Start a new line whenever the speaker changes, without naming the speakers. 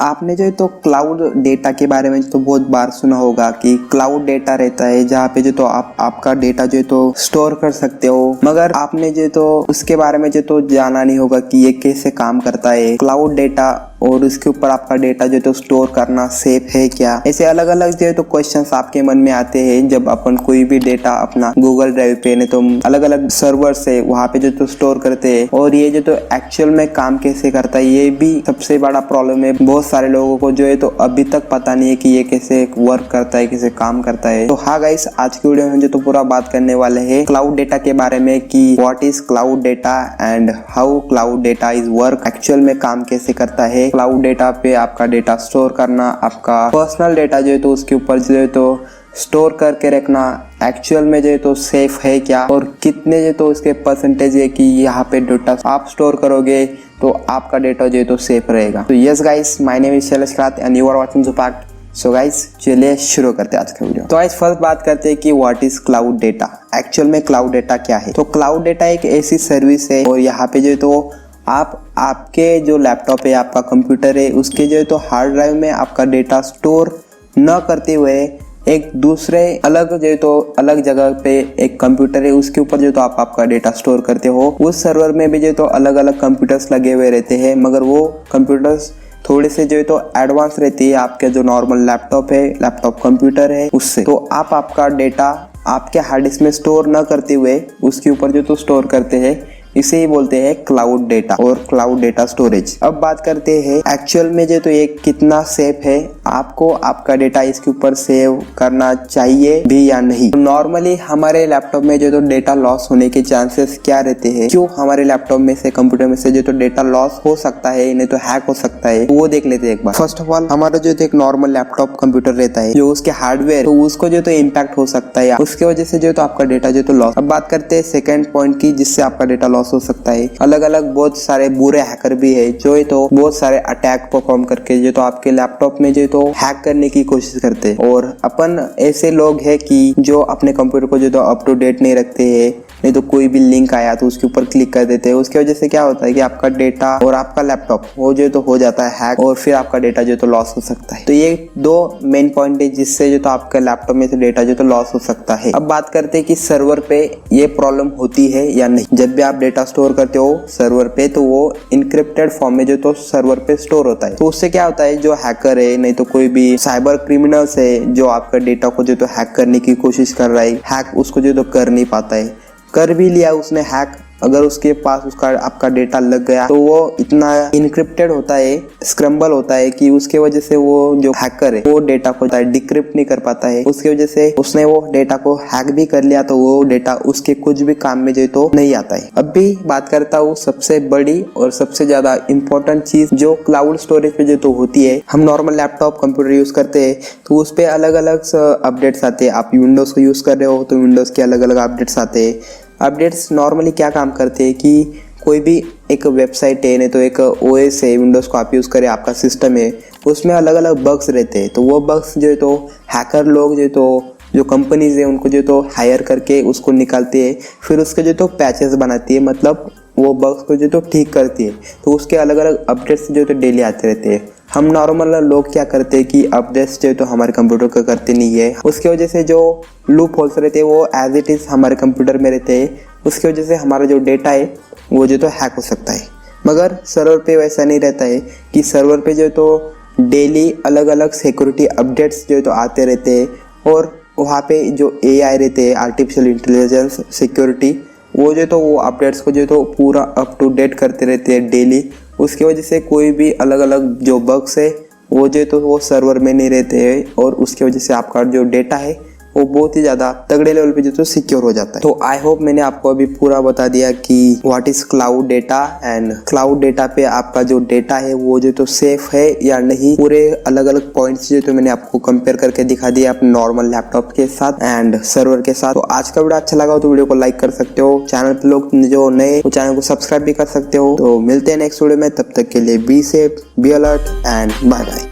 आपने जो है तो क्लाउड डेटा के बारे में तो बहुत बार सुना होगा कि क्लाउड डेटा रहता है जहाँ पे जो तो आपका डेटा जो है तो स्टोर कर सकते हो, मगर आपने जो तो उसके बारे में जो तो जाना नहीं होगा कि ये कैसे काम करता है क्लाउड डेटा और उसके ऊपर आपका डेटा जो तो स्टोर करना सेफ है क्या। ऐसे अलग अलग जो है तो क्वेश्चंस आपके मन में आते हैं जब अपन कोई भी डेटा अपना गूगल ड्राइव पे नहीं तो अलग अलग सर्वर से वहाँ पे जो तो स्टोर करते हैं, और ये जो तो एक्चुअल में काम कैसे करता है ये भी सबसे बड़ा प्रॉब्लम है। बहुत सारे लोगों को जो है तो अभी तक पता नहीं है कि ये कैसे वर्क करता है, कैसे काम करता है। तो हाँ गाइस, आज की वीडियो में जो तो पूरा बात करने वाले हैं क्लाउड डेटा के बारे में कि what is cloud data and how cloud data is work, actual में काम कैसे करता है। क्लाउड डेटा पे आपका डेटा स्टोर करना, आपका पर्सनल डेटा जो है तो उसके ऊपर जो है तो स्टोर करके रखना एक्चुअल में जो है तो सेफ है क्या, और कितने जो तो उसके परसेंटेज है कि यहाँ पे डेटा आप स्टोर करोगे तो आपका डेटा जो है तो सेफ रहेगा। तो yes guys, my name is Shailesh Kharat and you are watching जुफैक्ट। सो गाइस चलिए शुरू करते हैं आज का वीडियो। तो आज फर्स्ट बात करते हैं कि what is cloud data. Actual में क्लाउड डेटा क्या है। तो क्लाउड डेटा एक ऐसी सर्विस है और यहाँ पे जो है तो आपके जो लैपटॉप है, आपका कंप्यूटर है, उसके जो है तो हार्ड ड्राइव में आपका डेटा स्टोर न करते हुए एक दूसरे अलग जो है तो अलग जगह पे एक कंप्यूटर है उसके ऊपर जो तो आपका डेटा स्टोर करते हो। उस सर्वर में भी जो तो अलग अलग कंप्यूटर्स लगे हुए रहते हैं, मगर वो कंप्यूटर्स थोड़े से जो है तो एडवांस रहती है आपके जो नॉर्मल लैपटॉप है, लैपटॉप कंप्यूटर है उससे। तो आपका डेटा आपके हार्ड डिस्क में स्टोर न करते हुए उसके ऊपर जो तो स्टोर करते हैं, इसे ही बोलते हैं क्लाउड डेटा और क्लाउड डेटा स्टोरेज। अब बात करते हैं एक्चुअल में जो तो ये कितना सेफ है, आपको आपका डेटा इसके ऊपर सेव करना चाहिए भी या नहीं। नॉर्मली हमारे लैपटॉप में जो तो डेटा लॉस होने के चांसेस क्या रहते हैं, क्यों हमारे लैपटॉप में से कंप्यूटर में से जो तो डेटा लॉस हो सकता है, नहीं तो हैक हो सकता है, तो वो देख लेते हैं एक बार। फर्स्ट ऑफ ऑल, हमारा जो तो एक नॉर्मल लैपटॉप कंप्यूटर रहता है, जो उसके हार्डवेयर तो उसको जो तो इम्पैक्ट हो सकता है, उसकी वजह से जो तो आपका डेटा जो तो लॉस। अब बात करते हैं सेकेंड पॉइंट की, जिससे आपका डेटा लॉस हो सकता है। अलग अलग बहुत सारे बुरे हैकर भी है जो तो बहुत सारे अटैक परफॉर्म करके जो तो आपके लैपटॉप में जो तो हैक करने की कोशिश करते हैं। और अपन ऐसे लोग हैं कि जो अपने कंप्यूटर को जो तो अप टू डेट नहीं रखते हैं, नहीं तो कोई भी लिंक आया तो उसके ऊपर क्लिक कर देते हैं। उसकी वजह से क्या होता है कि आपका डेटा और आपका लैपटॉप वो जो तो हो जाता है हैक, और फिर आपका डेटा जो तो लॉस हो सकता है। तो ये दो मेन पॉइंट है जिससे जो तो आपके लैपटॉप में से डेटा जो तो लॉस हो सकता है। अब बात करते हैं कि सर्वर पे ये प्रॉब्लम होती है या नहीं। जब भी आप डेटा स्टोर करते हो सर्वर पे, तो वो इनक्रिप्टेड फॉर्म में जो तो सर्वर पे स्टोर होता है। तो उससे क्या होता है, जो हैकर है, नहीं तो कोई भी साइबर क्रिमिनल्स है जो आपका डेटा को जो तो हैक करने की कोशिश कर रहा है, हैक उसको जो तो कर नहीं पाता है। कर भी लिया उसने हैक, अगर उसके पास उसका आपका डेटा लग गया तो वो इतना इनक्रिप्टेड होता है, स्क्रम्बल होता है कि उसके वजह से वो जो हैकर है वो डेटा को डिक्रिप्ट नहीं कर पाता है। उसकी वजह से उसने वो डेटा को हैक भी कर लिया तो वो डेटा उसके कुछ भी काम में जो तो नहीं आता है। अब भी बात करता हूँ सबसे बड़ी और सबसे ज्यादा इम्पोर्टेंट चीज जो क्लाउड स्टोरेज पे जो तो होती है। हम नॉर्मल लैपटॉप कंप्यूटर यूज करते हैं तो उस पे अलग अलग अपडेट्स आते हैं। आप विंडोज को यूज कर रहे हो तो विंडोज के अलग अलग अपडेट्स आते हैं। अपडेट्स नॉर्मली क्या काम करते हैं कि कोई भी एक वेबसाइट है, नहीं तो एक ओएस है, विंडोज़ को आप यूज़ करें, आपका सिस्टम है, उसमें अलग अलग बग्स रहते हैं। तो वो बग्स जो है तो हैकर लोग जो कंपनीज है उनको जो तो हायर करके उसको निकालते हैं, फिर उसके जो तो पैचेस बनाती है, मतलब वो बग्स को जो तो ठीक करती है। तो उसके अलग अलग अपडेट्स जो तो डेली आते रहते हैं। हम नॉर्मल लोग क्या करते हैं कि अपडेट्स जो तो हमारे कंप्यूटर का करते नहीं है, उसकी वजह से जो लूप होल्स रहते हैं वो एज इट इज़ हमारे कंप्यूटर में रहते हैं। उसकी वजह से हमारा जो डेटा है वो जो तो हैक हो सकता है। मगर सर्वर पे वैसा नहीं रहता है कि सर्वर पे जो तो डेली अलग अलग सिक्योरिटी अपडेट्स जो तो आते रहते हैं, और वहाँ पे जो AI रहते हैं, आर्टिफिशियल इंटेलिजेंस सिक्योरिटी, वो जो तो वो अपडेट्स को जो तो पूरा अप टू डेट करते रहते हैं डेली। उसकी वजह से कोई भी अलग अलग जो बग्स है वो जो तो वो सर्वर में नहीं रहते हैं, और उसकी वजह से आपका जो डेटा है वो बहुत ही ज़्यादा तगड़े लेवल पे जो तो सिक्योर हो जाता है। तो आई होप मैंने आपको अभी पूरा बता दिया कि what is cloud data and cloud data पे आपका जो डेटा है वो जो तो सेफ है या नहीं। पूरे अलग अलग पॉइंट्स जो तो मैंने आपको कंपेयर करके दिखा दिया अपने नॉर्मल लैपटॉप के साथ एंड सर्वर के साथ। तो आज का वीडियो अच्छा लगा हो तो वीडियो को लाइक कर सकते हो। चैनल पे लोग जो नए वो चैनल को सब्सक्राइब भी कर सकते हो। तो मिलते हैं नेक्स्ट वीडियो में, तब तक के लिए be safe, be alert and bye bye.